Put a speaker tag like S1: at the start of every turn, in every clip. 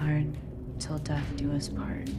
S1: hard till death do us part.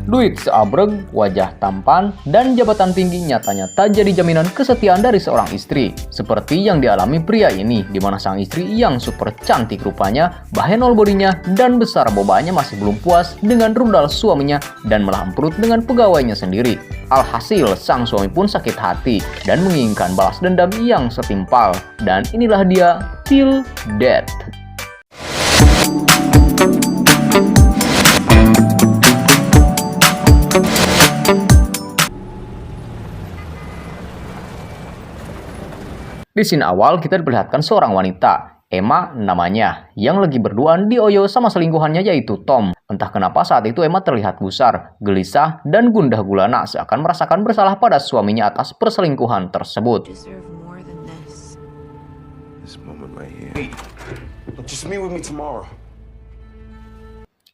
S2: Duit seabreg, wajah tampan, dan jabatan tinggi nyatanya tak jadi jaminan kesetiaan dari seorang istri. Seperti yang dialami pria ini, di mana sang istri yang super cantik rupanya, bahenol bodinya, dan besar bobaannya masih belum puas dengan rudal suaminya dan melahap perut dengan pegawainya sendiri. Alhasil, sang suami pun sakit hati dan menginginkan balas dendam yang setimpal. Dan inilah dia, Till Death. Di scene awal kita diperlihatkan seorang wanita, Emma namanya, yang lagi berduaan dioyo sama selingkuhannya yaitu Tom. Entah kenapa saat itu Emma terlihat gusar, gelisah, dan gundah gulana seakan merasakan bersalah pada suaminya atas perselingkuhan tersebut.
S1: Deserve more than this.
S3: This moment right here. Just meet with me tomorrow.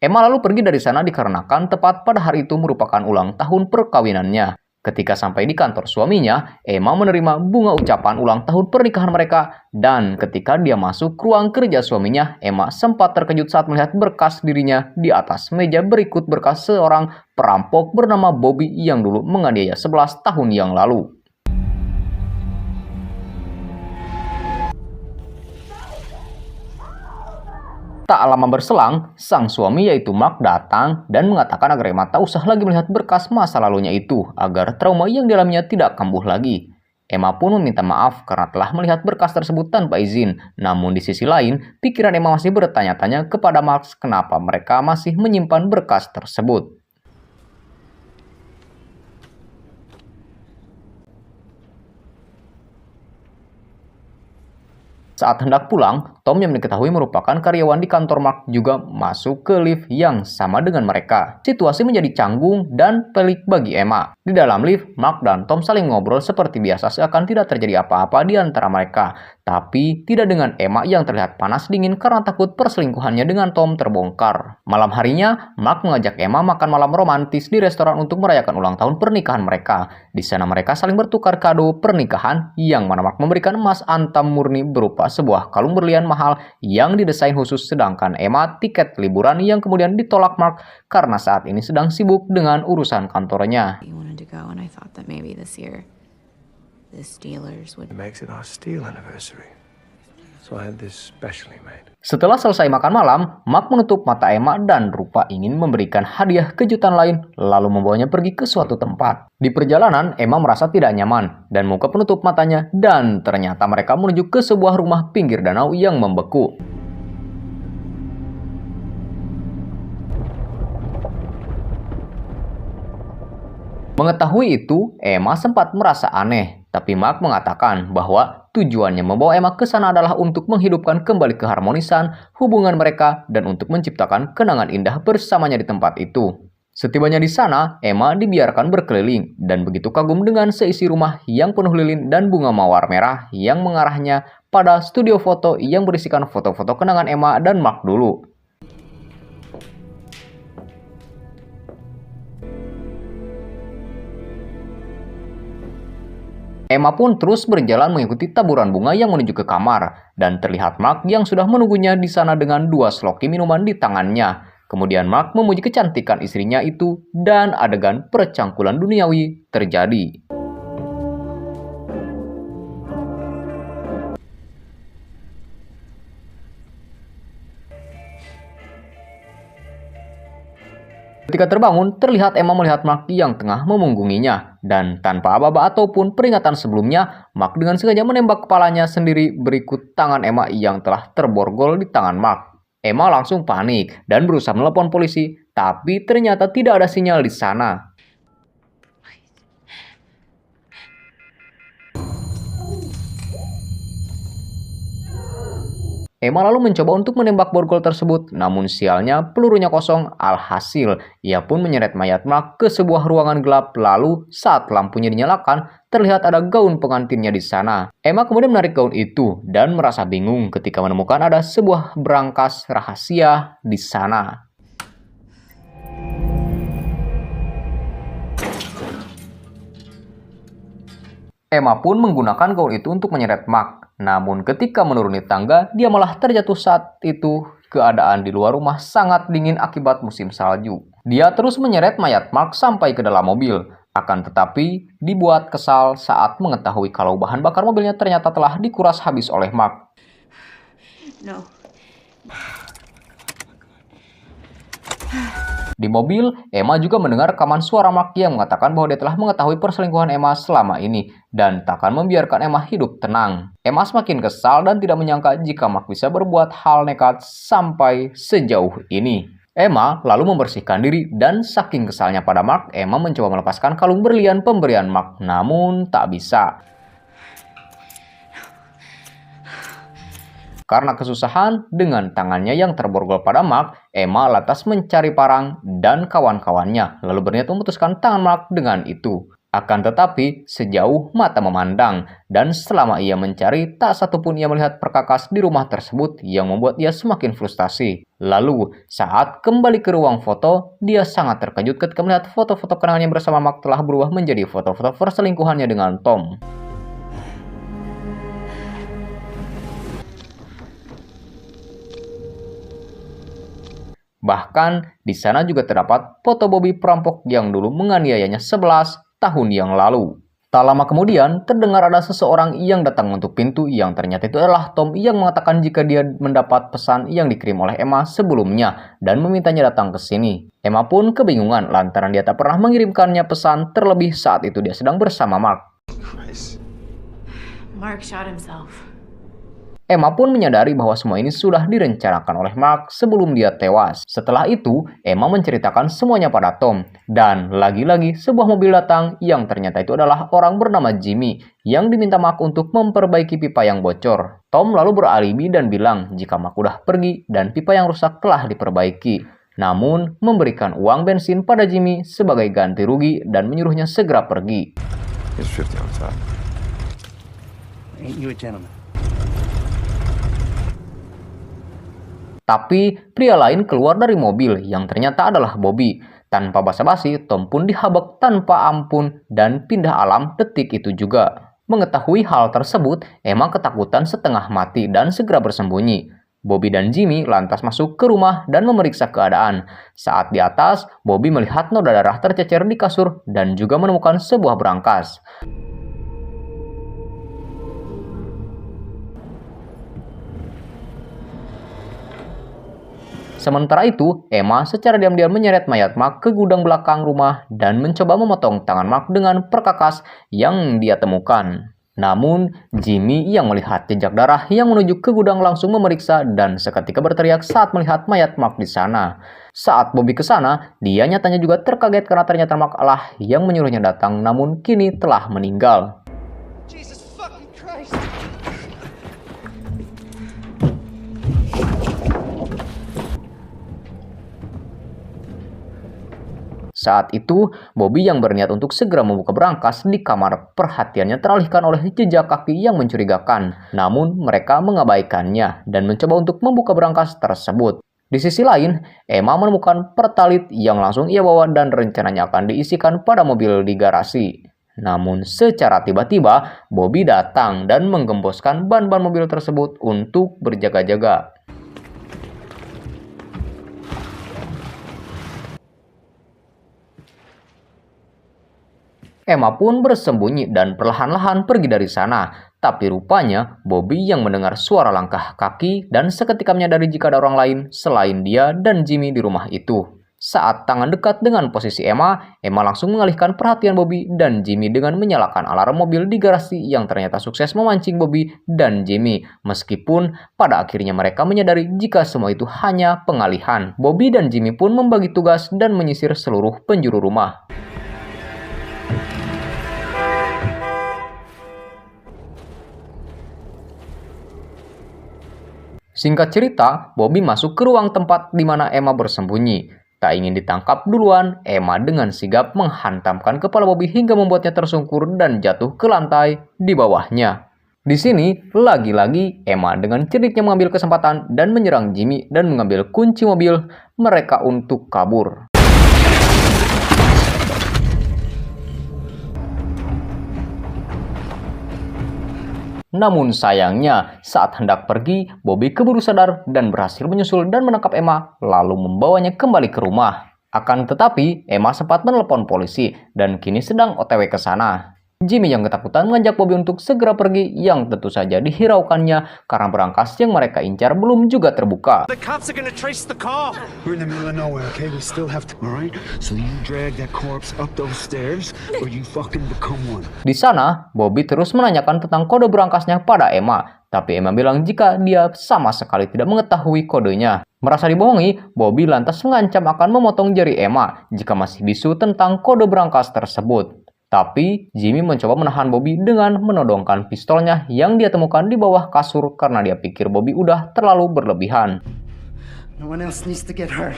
S2: Emma lalu pergi dari sana dikarenakan tepat pada hari itu merupakan ulang tahun perkawinannya. Ketika sampai di kantor suaminya, Emma menerima bunga ucapan ulang tahun pernikahan mereka. Dan ketika dia masuk ke ruang kerja suaminya, Emma sempat terkejut saat melihat berkas dirinya di atas meja berikut berkas seorang perampok bernama Bobby yang dulu menganiaya 11 tahun yang lalu. Tak lama berselang, sang suami yaitu Mark datang dan mengatakan agar Emma tak usah lagi melihat berkas masa lalunya itu, agar trauma yang dialaminya tidak kambuh lagi. Emma pun meminta maaf karena telah melihat berkas tersebut tanpa izin. Namun di sisi lain, pikiran Emma masih bertanya-tanya kepada Mark kenapa mereka masih menyimpan berkas tersebut. Saat hendak pulang, Tom yang diketahui merupakan karyawan di kantor Mark juga masuk ke lift yang sama dengan mereka. Situasi menjadi canggung dan pelik bagi Emma. Di dalam lift, Mark dan Tom saling ngobrol seperti biasa seakan tidak terjadi apa-apa di antara mereka. Tapi tidak dengan Emma yang terlihat panas dingin karena takut perselingkuhannya dengan Tom terbongkar. Malam harinya, Mark mengajak Emma makan malam romantis di restoran untuk merayakan ulang tahun pernikahan mereka. Di sana mereka saling bertukar kado pernikahan yang mana Mark memberikan emas antam murni berupa sebuah kalung berlian mahal yang didesain khusus, sedangkan Emma tiket liburan yang kemudian ditolak Mark karena saat ini sedang sibuk dengan urusan kantornya.
S1: You wanted to go, and I thought that maybe this year, the Steelers would.
S3: It makes it our steel anniversary. So I had this specially made.
S2: Setelah selesai makan malam, Mark menutup mata Emma dan rupa ingin memberikan hadiah kejutan lain, lalu membawanya pergi ke suatu tempat. Di perjalanan, Emma merasa tidak nyaman dan muka penutup matanya, dan ternyata mereka menuju ke sebuah rumah pinggir danau yang membeku. Mengetahui itu, Emma sempat merasa aneh, tapi Mark mengatakan bahwa tujuannya membawa Emma ke sana adalah untuk menghidupkan kembali keharmonisan hubungan mereka dan untuk menciptakan kenangan indah bersamanya di tempat itu. Setibanya di sana, Emma dibiarkan berkeliling dan begitu kagum dengan seisi rumah yang penuh lilin dan bunga mawar merah yang mengarahnya pada studio foto yang berisikan foto-foto kenangan Emma dan Mark dulu. Emma pun terus berjalan mengikuti taburan bunga yang menuju ke kamar, dan terlihat Mark yang sudah menunggunya di sana dengan 2 sloki minuman di tangannya. Kemudian Mark memuji kecantikan istrinya itu, dan adegan percangkulan duniawi terjadi. Ketika terbangun, terlihat Emma melihat Mark yang tengah memunggunginya. Dan tanpa aba-aba ataupun peringatan sebelumnya, Mark dengan sengaja menembak kepalanya sendiri berikut tangan Emma yang telah terborgol di tangan Mark. Emma langsung panik dan berusaha menelepon polisi, tapi ternyata tidak ada sinyal di sana. Emma lalu mencoba untuk menembak borgol tersebut, namun sialnya pelurunya kosong. Alhasil, ia pun menyeret mayat Mark ke sebuah ruangan gelap. Lalu saat lampunya dinyalakan, terlihat ada gaun pengantinnya di sana. Emma kemudian menarik gaun itu dan merasa bingung ketika menemukan ada sebuah berangkas rahasia di sana. Emma pun menggunakan gaun itu untuk menyeret Mark. Namun ketika menuruni tangga, dia malah terjatuh. Saat itu keadaan di luar rumah sangat dingin akibat musim salju. Dia terus menyeret mayat Mark sampai ke dalam mobil. Akan tetapi, dibuat kesal saat mengetahui kalau bahan bakar mobilnya ternyata telah dikuras habis oleh Mark.
S1: No.
S2: Di mobil, Emma juga mendengar rekaman suara Mark yang mengatakan bahwa dia telah mengetahui perselingkuhan Emma selama ini dan tak akan membiarkan Emma hidup tenang. Emma semakin kesal dan tidak menyangka jika Mark bisa berbuat hal nekat sampai sejauh ini. Emma lalu membersihkan diri dan saking kesalnya pada Mark, Emma mencoba melepaskan kalung berlian pemberian Mark, namun tak bisa. Karena kesusahan dengan tangannya yang terborgol pada Mark, Emma lantas mencari parang dan kawan-kawannya, lalu berniat memutuskan tangan Mark dengan itu. Akan tetapi, sejauh mata memandang, dan selama ia mencari, tak satupun ia melihat perkakas di rumah tersebut yang membuat ia semakin frustasi. Lalu, saat kembali ke ruang foto, dia sangat terkejut ketika melihat foto-foto kenangannya bersama Mark telah berubah menjadi foto-foto perselingkuhannya dengan Tom. Bahkan, di sana juga terdapat foto Bobby perampok yang dulu menganiayanya 11 tahun yang lalu. Tak lama kemudian, terdengar ada seseorang yang datang mengetuk pintu yang ternyata itu adalah Tom yang mengatakan jika dia mendapat pesan yang dikirim oleh Emma sebelumnya dan memintanya datang ke sini. Emma pun kebingungan lantaran dia tak pernah mengirimkannya pesan, terlebih saat itu dia sedang bersama Mark.
S1: Mark shot himself.
S2: Emma pun menyadari bahwa semua ini sudah direncanakan oleh Mark sebelum dia tewas. Setelah itu, Emma menceritakan semuanya pada Tom. Dan lagi-lagi sebuah mobil datang yang ternyata itu adalah orang bernama Jimmy yang diminta Mark untuk memperbaiki pipa yang bocor. Tom lalu beralibi dan bilang jika Mark udah pergi dan pipa yang rusak telah diperbaiki. Namun, memberikan uang bensin pada Jimmy sebagai ganti rugi dan menyuruhnya segera pergi.
S3: It's 50 on top.
S4: Ain't you a gentleman?
S2: Tapi pria lain keluar dari mobil yang ternyata adalah Bobby. Tanpa basa-basi, Tom pun dihabek tanpa ampun dan pindah alam detik itu juga. Mengetahui hal tersebut, Emma ketakutan setengah mati dan segera bersembunyi. Bobby dan Jimmy lantas masuk ke rumah dan memeriksa keadaan. Saat di atas, Bobby melihat noda darah tercecer di kasur dan juga menemukan sebuah berangkas. Sementara itu, Emma secara diam-diam menyeret mayat Mark ke gudang belakang rumah dan mencoba memotong tangan Mark dengan perkakas yang dia temukan. Namun, Jimmy yang melihat jejak darah yang menuju ke gudang langsung memeriksa dan seketika berteriak saat melihat mayat Mark di sana. Saat Bobby ke sana, dia nyatanya juga terkaget karena ternyata Mark lah yang menyuruhnya datang, namun kini telah meninggal.
S4: Jesus fucking Christ!
S2: Saat itu, Bobby yang berniat untuk segera membuka berangkas di kamar, perhatiannya teralihkan oleh jejak kaki yang mencurigakan. Namun, mereka mengabaikannya dan mencoba untuk membuka berangkas tersebut. Di sisi lain, Emma menemukan pertalit yang langsung ia bawa dan rencananya akan diisikan pada mobil di garasi. Namun, secara tiba-tiba, Bobby datang dan menggemboskan ban-ban mobil tersebut untuk berjaga-jaga. Emma pun bersembunyi dan perlahan-lahan pergi dari sana. Tapi rupanya Bobby yang mendengar suara langkah kaki dan seketika menyadari jika ada orang lain selain dia dan Jimmy di rumah itu. Saat tangan dekat dengan posisi Emma, Emma langsung mengalihkan perhatian Bobby dan Jimmy dengan menyalakan alarm mobil di garasi yang ternyata sukses memancing Bobby dan Jimmy. Meskipun pada akhirnya mereka menyadari jika semua itu hanya pengalihan. Bobby dan Jimmy pun membagi tugas dan menyisir seluruh penjuru rumah. Singkat cerita, Bobby masuk ke ruang tempat di mana Emma bersembunyi. Tak ingin ditangkap duluan, Emma dengan sigap menghantamkan kepala Bobby hingga membuatnya tersungkur dan jatuh ke lantai di bawahnya. Di sini, lagi-lagi Emma dengan ceriknya mengambil kesempatan dan menyerang Jimmy dan mengambil kunci mobil mereka untuk kabur. Namun sayangnya, saat hendak pergi, Bobby keburu sadar dan berhasil menyusul dan menangkap Emma, lalu membawanya kembali ke rumah. Akan tetapi, Emma sempat menelepon polisi dan kini sedang OTW ke sana. Jimmy yang ketakutan mengajak Bobby untuk segera pergi yang tentu saja dihiraukannya karena berangkas yang mereka incar belum juga terbuka.
S4: The cops are gonna trace the car.
S5: We're in the middle of nowhere, okay? We still have to, all right? So you drag that corpse up those stairs, or you fucking become one.
S2: Di sana, Bobby terus menanyakan tentang kode berangkasnya pada Emma, tapi Emma bilang jika dia sama sekali tidak mengetahui kodenya. Merasa dibohongi, Bobby lantas mengancam akan memotong jari Emma jika masih bisu tentang kode berangkas tersebut. Tapi, Jimmy mencoba menahan Bobby dengan menodongkan pistolnya yang dia temukan di bawah kasur karena dia pikir Bobby udah terlalu berlebihan.
S4: No one else needs to get hurt.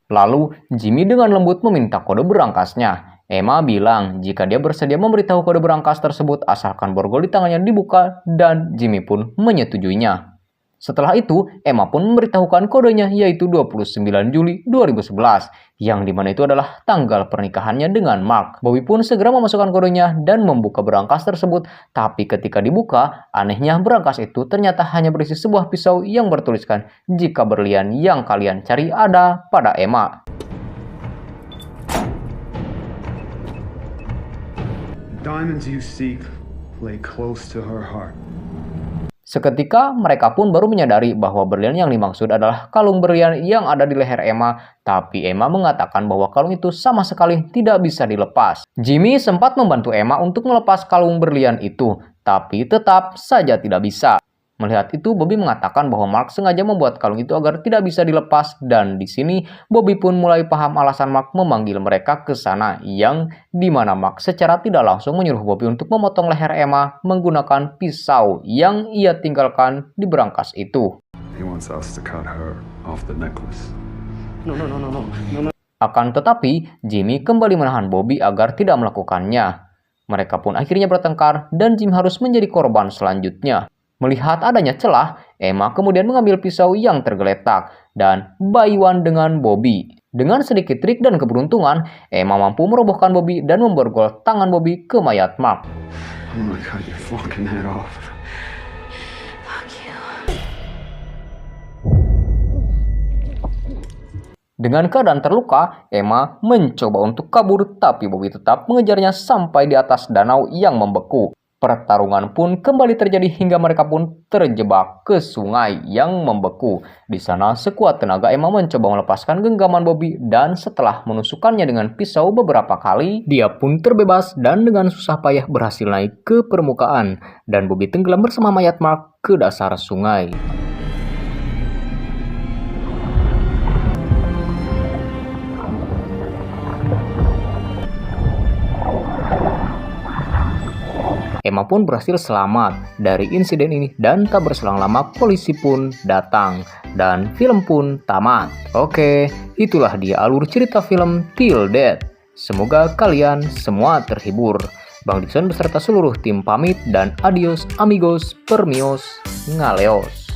S2: Lalu, Jimmy dengan lembut meminta kode berangkasnya. Emma bilang jika dia bersedia memberitahu kode berangkas tersebut asalkan borgol di tangannya dibuka dan Jimmy pun menyetujuinya. Setelah itu, Emma pun memberitahukan kodenya yaitu 29 Juli 2011, yang dimana itu adalah tanggal pernikahannya dengan Mark. Bobby pun segera memasukkan kodenya dan membuka berangkas tersebut, tapi ketika dibuka, anehnya berangkas itu ternyata hanya berisi sebuah pisau yang bertuliskan jika berlian yang kalian cari ada pada Emma.
S5: Diamonds you seek lay close to her heart.
S2: Seketika mereka pun baru menyadari bahwa berlian yang dimaksud adalah kalung berlian yang ada di leher Emma, tapi Emma mengatakan bahwa kalung itu sama sekali tidak bisa dilepas. Jimmy sempat membantu Emma untuk melepas kalung berlian itu, tapi tetap saja tidak bisa. Melihat itu, Bobby mengatakan bahwa Mark sengaja membuat kalung itu agar tidak bisa dilepas, dan di sini Bobby pun mulai paham alasan Mark memanggil mereka ke sana, yang dimana Mark secara tidak langsung menyuruh Bobby untuk memotong leher Emma menggunakan pisau yang ia tinggalkan di berangkas itu.
S5: He wants us to cut her off the necklace.
S4: No.
S2: Akan tetapi, Jimmy kembali menahan Bobby agar tidak melakukannya. Mereka pun akhirnya bertengkar dan Jimmy harus menjadi korban selanjutnya. Melihat adanya celah, Emma kemudian mengambil pisau yang tergeletak dan buy one dengan Bobby. Dengan sedikit trik dan keberuntungan, Emma mampu merobohkan Bobby dan memborgol tangan Bobby ke mayat Mark.
S5: I'm gonna cut your fucking head off.
S2: Dengan keadaan terluka, Emma mencoba untuk kabur, tapi Bobby tetap mengejarnya sampai di atas danau yang membeku. Pertarungan pun kembali terjadi hingga mereka pun terjebak ke sungai yang membeku. Di sana, sekuat tenaga Emma mencoba melepaskan genggaman Bobby dan setelah menusukkannya dengan pisau beberapa kali, dia pun terbebas dan dengan susah payah berhasil naik ke permukaan. Dan Bobby tenggelam bersama mayat Mark ke dasar sungai. Emma pun berhasil selamat dari insiden ini dan tak berselang lama polisi pun datang dan film pun tamat. Oke, itulah dia alur cerita film Till Death. Semoga kalian semua terhibur. Bang Dixon beserta seluruh tim pamit dan adios amigos permios ngaleos.